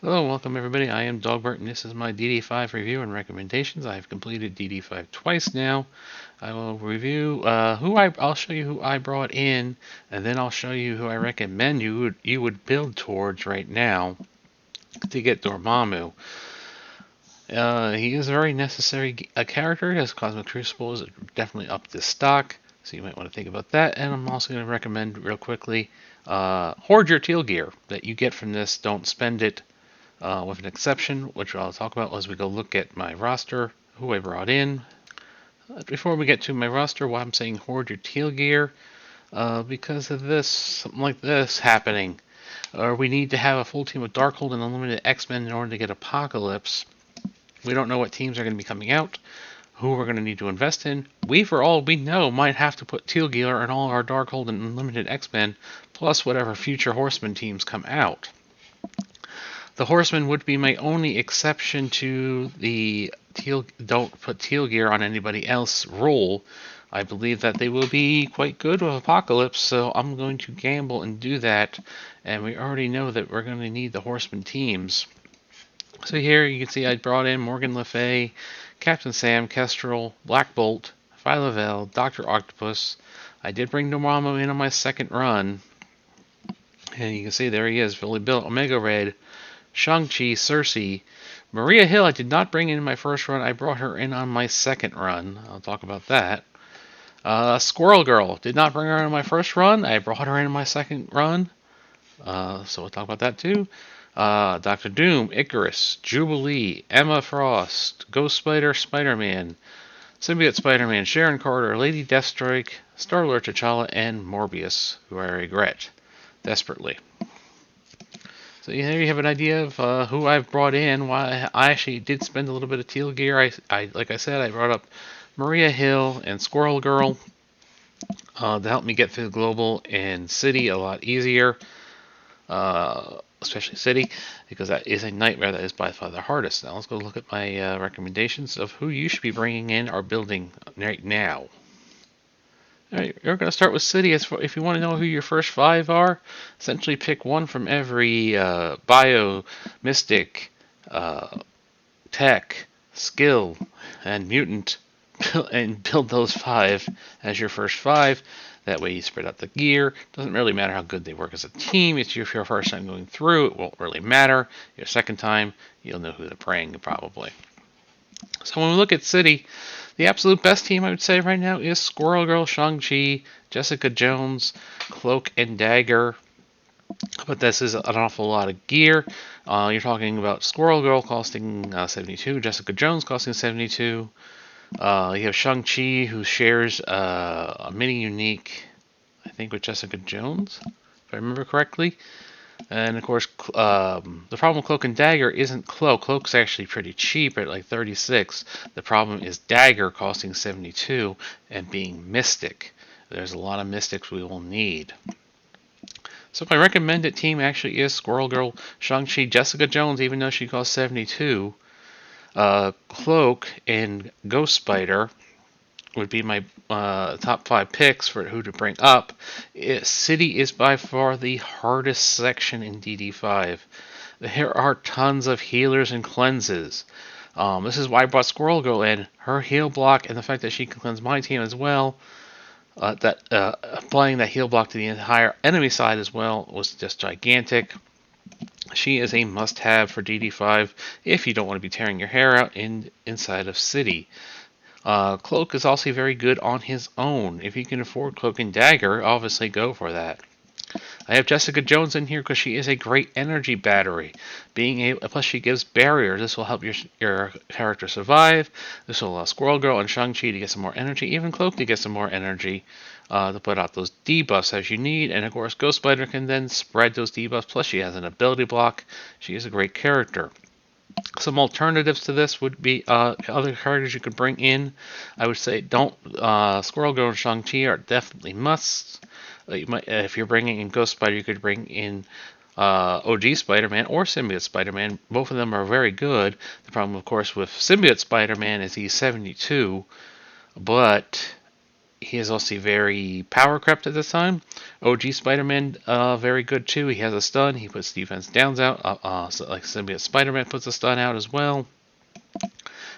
Hello, welcome everybody. I am Dogbert, and this is my DD5 review and recommendations. I have completed DD5 twice now. I will review I'll show you who I brought in, and then I'll show you who I recommend you would build towards right now to get Dormammu. He is a very necessary character. His Cosmic Crucible is definitely up to stock, so you might want to think about that. And I'm also going to recommend real quickly hoard your teal gear that you get from this. Don't spend it with an exception, which I'll talk about as we go look at my roster, who I brought in. Before we get to my roster, why I'm saying hoard your teal gear, because of this, something like this happening. Or we need to have a full team of Darkhold and Unlimited X-Men in order to get Apocalypse. We don't know what teams are going to be coming out, who we're going to need to invest in. We, for all we know, might have to put teal gear in all our Darkhold and Unlimited X-Men, plus whatever future Horseman teams come out. The Horseman would be my only exception to the don't put teal gear on anybody else rule. I believe that they will be quite good with Apocalypse, so I'm going to gamble and do that. And we already know that we're going to need the Horseman teams. So here you can see I brought in Morgan Le Fay, Captain Sam, Kestrel, Black Bolt, Phyla-Vell, Dr. Octopus. I did bring Dormammu in on my second run. And you can see there he is, fully built, Omega Red, Shang-Chi, Cersei. Maria Hill I did not bring in my first run. I brought her in on my second run. I'll talk about that. Squirrel Girl. Did not bring her in on my first run. I brought her in on my second run. So we'll talk about that too. Doctor Doom, Icarus, Jubilee, Emma Frost, Ghost Spider, Spider-Man, Symbiote Spider-Man, Sharon Carter, Lady Deathstrike, Star-Lord T'Challa, and Morbius, who I regret desperately. So there you have an idea of who I've brought in. Why I actually did spend a little bit of teal gear. Like I said, I brought up Maria Hill and Squirrel Girl to help me get through Global and City a lot easier, especially City, because that is a nightmare. That is by far the hardest. Now let's go look at my recommendations of who you should be bringing in or building right now. All right, we're going to start with City. If you want to know who your first five are, essentially pick one from every bio, mystic, tech, skill, and mutant, and build those five as your first five. That way you spread out the gear. Doesn't really matter how good they work as a team. It's your first time going through. It won't really matter. Your second time, you'll know who they're praying probably. So when we look at City, the absolute best team I would say right now is Squirrel Girl, Shang-Chi, Jessica Jones, Cloak and Dagger. But this is an awful lot of gear. You're talking about Squirrel Girl costing 72, Jessica Jones costing 72. You have Shang-Chi who shares a mini unique, I think, with Jessica Jones, if I remember correctly. And of course, the problem with Cloak and Dagger isn't Cloak. Cloak's actually pretty cheap at like 36. The problem is Dagger costing 72 and being Mystic. There's a lot of Mystics we will need. So my recommended team actually is Squirrel Girl, Shang-Chi, Jessica Jones, even though she costs 72. Cloak and Ghost Spider would be my top 5 picks for who to bring up. City is by far the hardest section in DD5. There are tons of healers and cleanses. This is why I brought Squirrel Girl in. Her heal block and the fact that she can cleanse my team as well, applying that heal block to the entire enemy side as well was just gigantic. She is a must-have for DD5 if you don't want to be tearing your hair out inside of City. Cloak is also very good on his own. If you can afford Cloak and Dagger, obviously go for that. I have Jessica Jones in here because she is a great energy battery. Plus she gives barriers. This will help your character survive. This will allow Squirrel Girl and Shang-Chi to get some more energy, even Cloak to get some more energy to put out those debuffs as you need. And of course, Ghost Spider can then spread those debuffs. Plus she has an ability block. She is a great character. Some alternatives to this would be other characters you could bring in. I would say Squirrel Girl and Shang-Chi are definitely musts. If you're bringing in Ghost Spider, you could bring in OG Spider-Man or Symbiote Spider-Man. Both of them are very good. The problem, of course, with Symbiote Spider-Man is he's 72, but he is also very power crept at this time. OG Spider-Man, very good too. He has a stun. He puts defense downs out. So like Symbiote Spider-Man puts a stun out as well.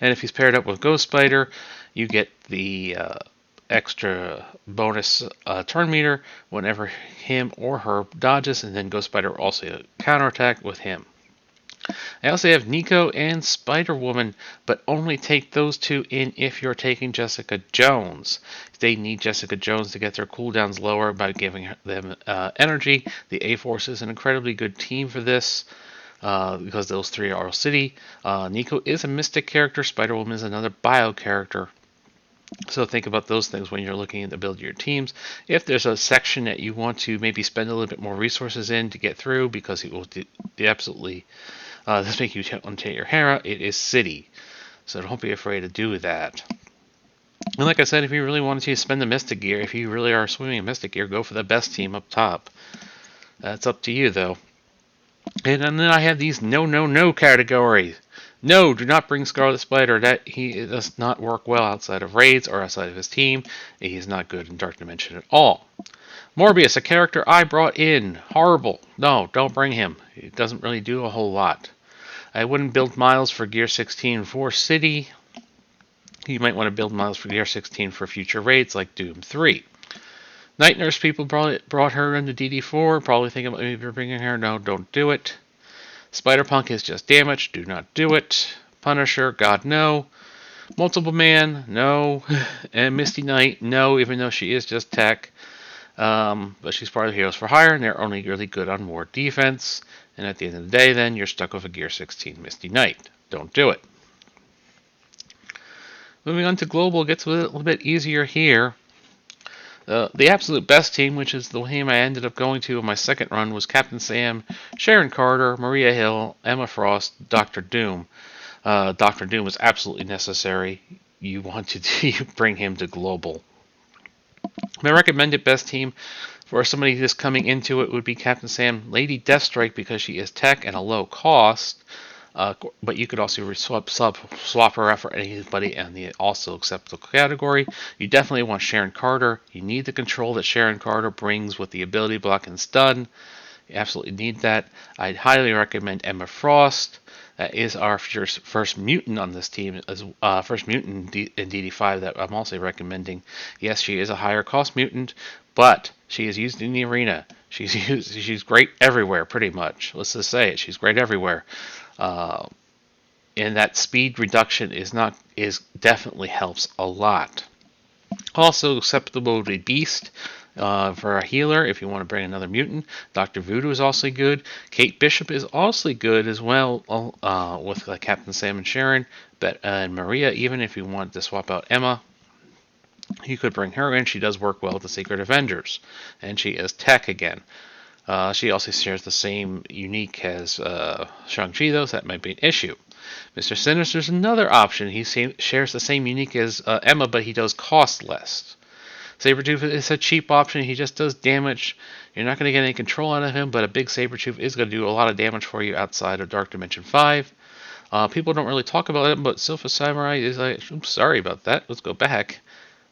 And if he's paired up with Ghost Spider, you get the extra bonus turn meter whenever him or her dodges, and then Ghost Spider also counterattack with him. I also have Nico and Spider-Woman, but only take those two in if you're taking Jessica Jones. They need Jessica Jones to get their cooldowns lower by giving them energy. The A-Force is an incredibly good team for this. Because those three are City. Nico is a mystic character. Spider-Woman is another bio character. So think about those things when you're looking to build your teams. If there's a section that you want to maybe spend a little bit more resources in to get through, because it will absolutely just make you want to take your hair out, it is City. So don't be afraid to do that. And like I said, if you really wanted to spend the Mystic Gear, if you really are swimming in Mystic Gear, go for the best team up top. That's up to you, though. And then I have these no categories. No, do not bring Scarlet Spider. That he does not work well outside of raids or outside of his team. He's not good in Dark Dimension at all. Morbius, a character I brought in. Horrible. No, don't bring him. He doesn't really do a whole lot. I wouldn't build Miles for Gear 16 for City. You might want to build Miles for Gear 16 for future raids like Doom 3. Night Nurse people brought her into DD4. Probably thinking about maybe bringing her. No, don't do it. Spider-Punk is just damage. Do not do it. Punisher, God, no. Multiple Man, no. And Misty Knight, no, even though she is just tech. But she's part of Heroes for Hire, and they're only really good on more defense. And at the end of the day, then, you're stuck with a Gear 16 Misty Knight. Don't do it. Moving on to Global, gets a little bit easier here. The absolute best team, which is the team I ended up going to in my second run, was Captain Sam, Sharon Carter, Maria Hill, Emma Frost, Dr. Doom. Dr. Doom was absolutely necessary. You want to bring him to Global. My recommended best team for somebody just coming into it would be Captain Sam, Lady Deathstrike, because she is tech and a low cost. But you could also swap her out for anybody in the also acceptable category. You definitely want Sharon Carter. You need the control that Sharon Carter brings with the ability block and stun. You absolutely need that. I'd highly recommend Emma Frost. That is our first mutant on this team, first mutant in DD5 that I'm also recommending. Yes, she is a higher cost mutant, but she is used in the arena. She's great everywhere, pretty much. Let's just say it. She's great everywhere. And that speed reduction is definitely helps a lot. Also acceptable would be Beast for a healer if you want to bring another mutant. Dr. Voodoo is also good. Kate Bishop is also good as well with Captain Sam and Sharon. And Maria, even if you want to swap out Emma, you could bring her in. She does work well with the Secret Avengers. And she is tech again. She also shares the same unique as Shang-Chi, though, so that might be an issue. Mr. Sinister's another option. He shares the same unique as Emma, but he does cost less. Sabretooth is a cheap option. He just does damage. You're not going to get any control out of him, but a big Sabretooth is going to do a lot of damage for you outside of Dark Dimension 5. People don't really talk about it, but Silver Samurai is like, oops, sorry about that. Let's go back.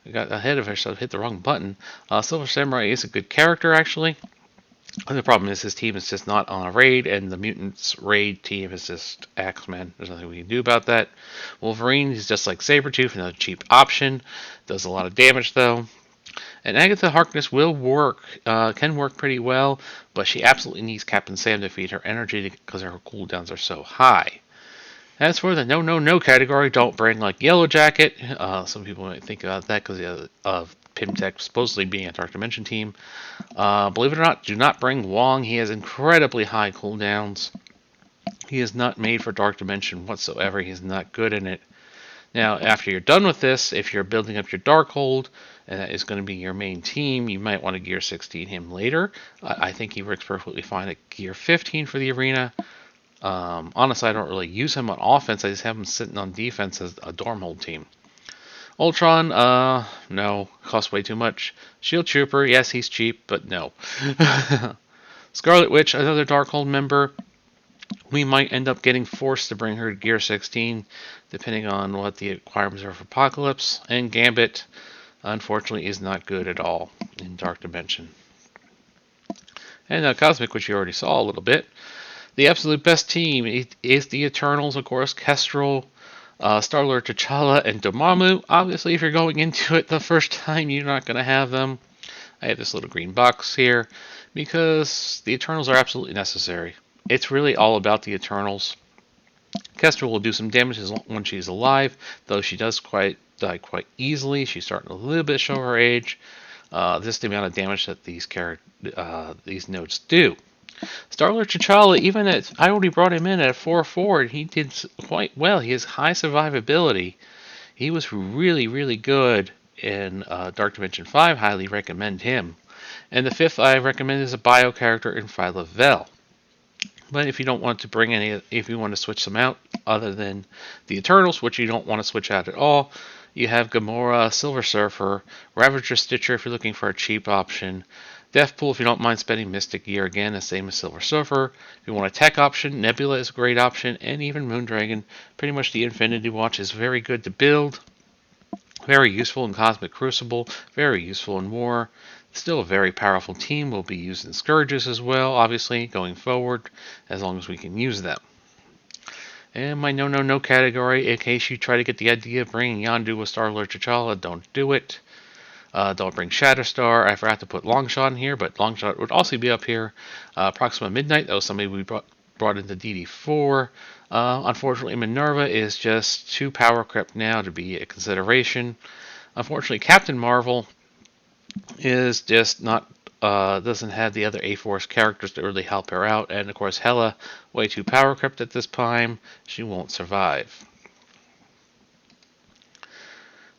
I got ahead of ourselves, hit the wrong button. Silver Samurai is a good character, actually. The problem is his team is just not on a raid, and the Mutants raid team is just Axeman. There's nothing we can do about that. Wolverine is just like Sabretooth, another cheap option. Does a lot of damage, though. And Agatha Harkness will work, can work pretty well, but she absolutely needs Captain Sam to feed her energy because her cooldowns are so high. As for the no category, don't bring like Yellow Jacket. Some people might think about that because of Pimtech supposedly being a Dark Dimension team. Believe it or not, do not bring Wong. He has incredibly high cooldowns. He is not made for Dark Dimension whatsoever. He's not good in it. Now, after you're done with this, if you're building up your Darkhold, and that is going to be your main team, you might want to Gear 16 him later. I think he works perfectly fine at Gear 15 for the arena. Honestly, I don't really use him on offense. I just have him sitting on defense as a Dormhold team. Ultron, no, costs way too much. Shield Trooper, yes, he's cheap, but no. Scarlet Witch, another Darkhold member. We might end up getting forced to bring her to Gear 16, depending on what the requirements are for Apocalypse. And Gambit, unfortunately is not good at all in Dark Dimension. And Cosmic, which you already saw a little bit. The absolute best team is the Eternals, of course, Kestrel, Star-Lord T'Challa, and Dormammu. Obviously, if you're going into it the first time, you're not going to have them. I have this little green box here because the Eternals are absolutely necessary. It's really all about the Eternals. Kestrel will do some damage when she's alive, though she does die quite easily. She's starting a little bit to show her age. This is the amount of damage that these nodes do. Star-Lord T'Challa, even at I already brought him in at 4/4, and he did quite well. He has high survivability. He was really, really good in Dark Dimension 5. Highly recommend him. And the fifth I recommend is a bio character in Phyla-Vell. But if you don't want to bring any, if you want to switch them out other than the Eternals, which you don't want to switch out at all, you have Gamora, Silver Surfer, Ravager Stitcher if you're looking for a cheap option, Deathpool if you don't mind spending Mystic Gear again, the same as Silver Surfer. If you want a tech option, Nebula is a great option, and even Moondragon. Pretty much the Infinity Watch is very good to build. Very useful in Cosmic Crucible, very useful in War. Still a very powerful team. We'll be using Scourges as well, obviously, going forward, as long as we can use them. And my no category, in case you try to get the idea of bringing Yondu with Star-Lord T'Challa, don't do it. Don't bring Shatterstar. I forgot to put Longshot in here, but Longshot would also be up here. Proxima Midnight, that was somebody we brought into DD4. Unfortunately, Minerva is just too power crept now to be a consideration. Unfortunately, Captain Marvel is just not doesn't have the other A-Force characters to really help her out, and of course Hela, way too power crept at this time. She won't survive.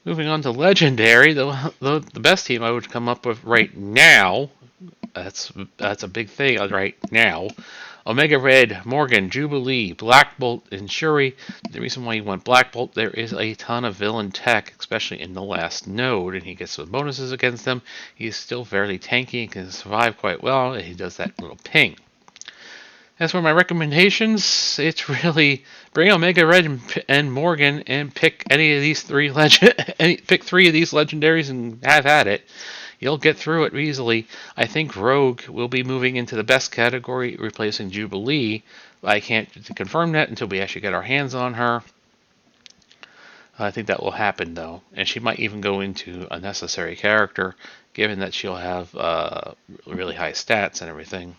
Moving on to Legendary, the best team I would come up with right now. That's a big thing right now. Omega Red, Morgan, Jubilee, Black Bolt, and Shuri. The reason why you want Black Bolt, there is a ton of villain tech, especially in the last node, and he gets some bonuses against them. He's still fairly tanky and can survive quite well, and he does that little ping. As for my recommendations, it's really bring Omega Red and Morgan and pick any of these pick 3 of these legendaries and have at it. You'll get through it easily. I think Rogue will be moving into the best category, replacing Jubilee. I can't confirm that until we actually get our hands on her. I think that will happen, though. And she might even go into a necessary character, given that she'll have really high stats and everything.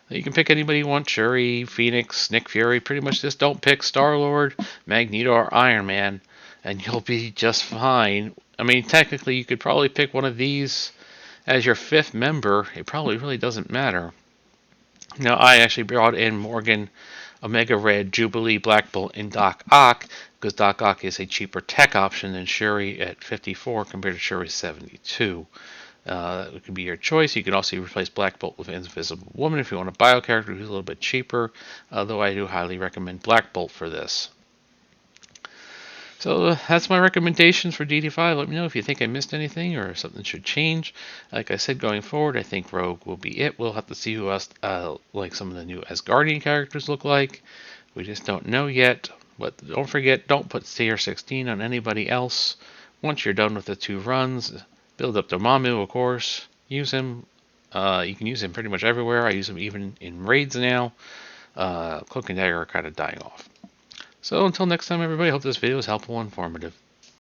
You can pick anybody you want, Shuri, Phoenix, Nick Fury. Pretty much just don't pick Star-Lord, Magneto, or Iron Man, and you'll be just fine. I mean, technically, you could probably pick one of these as your 5th member. It probably really doesn't matter. Now, I actually brought in Morgan, Omega Red, Jubilee, Black Bolt, and Doc Ock, because Doc Ock is a cheaper tech option than Shuri at 54 compared to Shuri's 72. That could be your choice. You could also replace Black Bolt with Invisible Woman if you want a bio character who's a little bit cheaper, though I do highly recommend Black Bolt for this. So that's my recommendations for DD5. Let me know if you think I missed anything or something should change. Like I said, going forward, I think Rogue will be it. We'll have to see who else, like some of the new Asgardian characters look like. We just don't know yet. But don't forget, don't put tier 16 on anybody else. Once you're done with the 2 runs, build up Dormammu, of course. Use him. You can use him pretty much everywhere. I use him even in raids now. Cloak and Dagger are kind of dying off. So until next time, everybody, hope this video is helpful and informative.